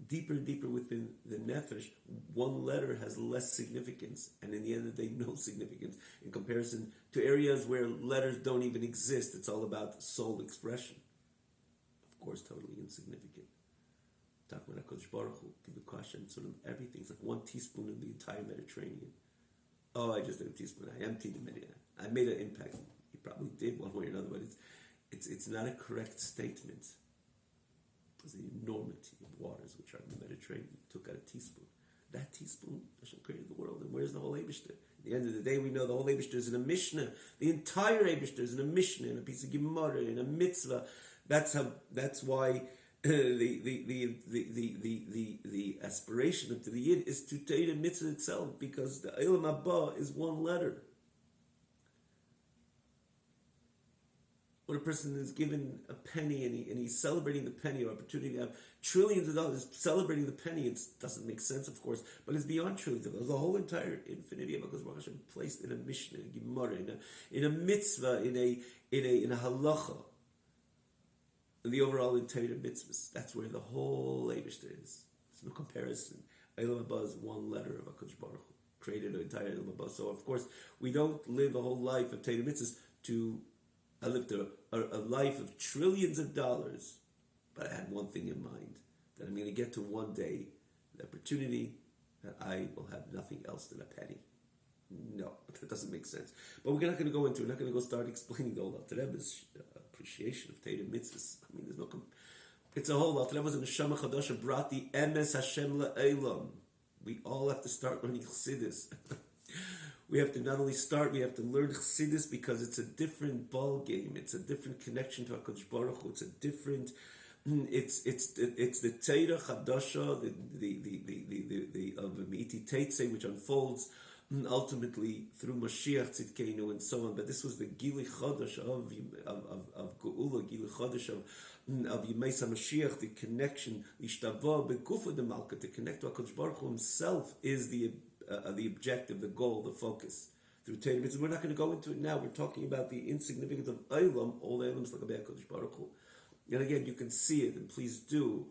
Deeper and deeper within the nefesh, one letter has less significance, and in the end of the day, no significance in comparison to areas where letters don't even exist. It's all about soul expression. Of course, totally insignificant. Talking about HaKadosh Baruch Hu, give the question, sort of everything. It's like one teaspoon in the entire Mediterranean. Oh, I just did a teaspoon. I emptied the Mediterranean. I made an impact. You probably did one way or another, but it's not a correct statement. The enormity of waters which are in the Mediterranean. Took out a teaspoon. That teaspoon, Hashem created the world, and where's the whole Eibishter? At the end of the day, we know the whole Eibishter is in a Mishnah. The entire Eibishter is in a Mishnah, in a piece of Gemara, in a mitzvah. That's why the aspiration of the Yid is to take the mitzvah itself, because the Eilam Haba is one letter. When a person is given a penny and he's celebrating the penny, or opportunity to have trillions of dollars, celebrating the penny, it doesn't make sense, of course, but it's beyond trillions of dollars. The whole entire infinity of HaKadosh Baruch Hashem placed in a Mishnah, in a Gemara, in a mitzvah, in a halacha, in the overall entire mitzvahs. That's where the whole Eibishter is. There's no comparison. Eilam Haba is one letter of HaKadosh Baruch Hu, created an entire Olam Haba. So of course, we don't live a whole life of Torah mitzvahs to. I lived a life of trillions of dollars, but I had one thing in mind, that I'm going to get to one day, the opportunity that I will have nothing else than a penny. No, that doesn't make sense. But we're not going to go into it. We're not going to go start explaining the whole Alter Rebbe's appreciation of Torah mitzvahs. I mean, there's no... It's a whole Alter Rebbe was in the Neshama Chadasha brought the emes Hashem le'elam. We all have to start learning Chassidus. We have to not only start, we have to learn Chassidus because it's a different ball game. It's a different connection to HaKadosh Baruch Hu. It's a different... It's the Torah Chadasha, the Me'iti Teitze, which unfolds ultimately through Mashiach Tzidkeinu and so on. But this was the Gili Chodesh of Geula, Gili Chodesh of Yemei Mashiach, the connection, Ishtava Bekufa de Malka, to connect to HaKadosh Baruch Hu himself is the objective, the goal, the focus. Through Torah mitzvahs. We're not going to go into it now. We're talking about the insignificance of Olam, all the Olams like a HaKadosh Baruch Hu. And again, you can see it, and please do,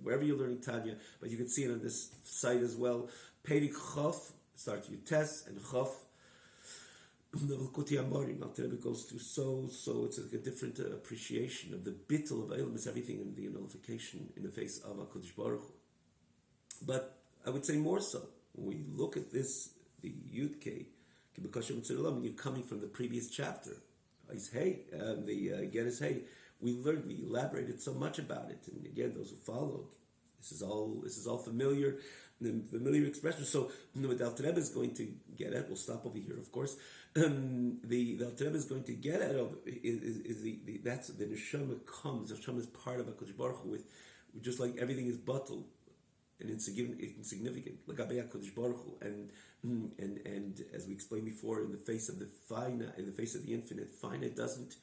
wherever you're learning Tanya, but you can see it on this site as well. Perik Chof, starts with Tes, and Chof, the L'kuti Amorim, Alter Rebbe goes through so it's like a different appreciation of the bitul of Olam, is everything in the nullification in the face of HaKadosh Baruch Hu. But I would say more so, when we look at this, the Yud Kei, when you're coming from the previous chapter, is hey, again is hey. We learned, we elaborated so much about it, and again, those who followed, this is all familiar, the familiar expression. So, what the Alter Rebbe is going to get at, we'll stop over here, of course. The Alter Rebbe is going to get at is that's the neshama comes. The neshama is part of HaKadosh Baruch Hu, with just like everything is bitul and insignificant, like HaKadosh Baruch Hu, and as we explained before, in the face of the finite, in the face of the infinite, finite doesn't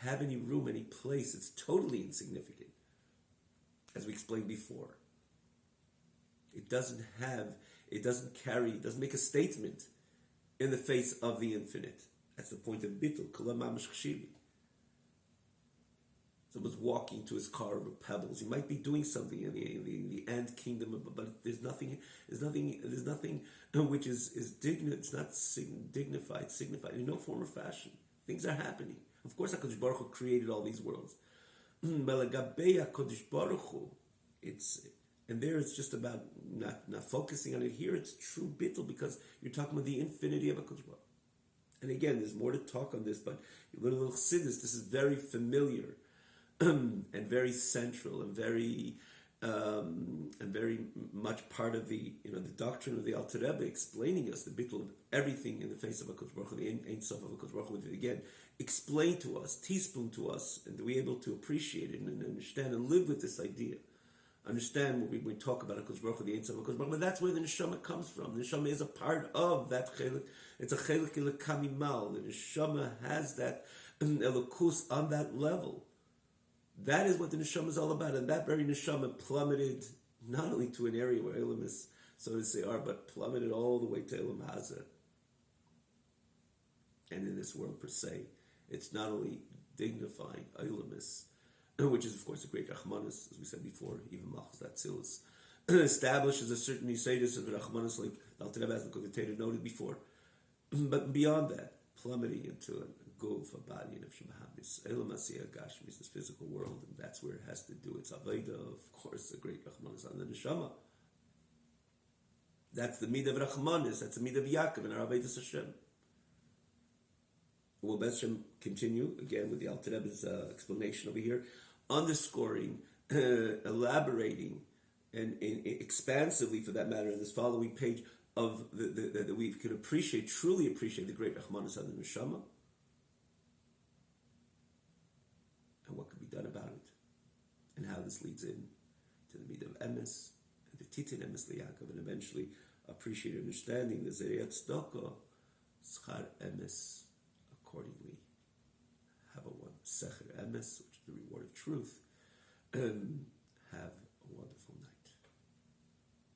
have any room, any place. It's totally insignificant, as we explained before. It doesn't carry, it doesn't make a statement in the face of the infinite. That's the point of bitul. Someone's walking to his car with pebbles. He might be doing something in the ant kingdom, but there's nothing which is dignified. It's not signified in no form or fashion. Things are happening. Of course, HaKadosh Baruch Hu created all these worlds. And there it's just about not focusing on it. Here it's true bitul, because you're talking about the infinity of HaKadosh Baruch Hu. And again, there's more to talk on this, but you learn a little chassidus. This is very familiar and very central and very much part of the the doctrine of the Alter Rebbe, explaining us the bitul of everything in the face of HaKadosh Baruch Hu, the Ein Sof of HaKadosh Baruch Hu. Again, explain to us, teaspoon to us, and to be able to appreciate it and understand and live with this idea. Understand when we talk about HaKadosh Baruch Hu, the Ein Sof of HaKadosh Baruch Hu, but that's where the neshama comes from. The neshama is a part of that chelik. It's a chelik ilakamimal. The neshama has that elokus on that level. That is what the neshama is all about, and that very neshama plummeted not only to an area where Elam is, so to say, but plummeted all the way to Elam Haza. And in this world per se, it's not only dignifying Elamis, which is of course a great Rachmanis, as we said before, even Malchus Atzilus establishes a certain Yisaidus of Rachmanis, like Alter Rebbe has the noted before. But beyond that, plummeting into a guf, a body, and of Shemahabis, Elam Asiyah Gashmis, this physical world, and that's where it has to do its Aveda, of course, the great Rachmanis on the Neshama. That's the Midah of Rachmanis, that's the Midah of Yaakov, and our Avedas Hashem. We'll continue again with the Alter Rebbe's explanation over here, underscoring, elaborating, and expansively, for that matter, in this following page, of that we can truly appreciate the great Rachmanis on the Neshama, and what can be done about it, and how this leads in to the midah of emes, and the titin emes liyakov, and eventually appreciate understanding the zeriyat tzedakah, schar emes, accordingly. Have a one secher emes, which is the reward of truth, and have a wonderful night.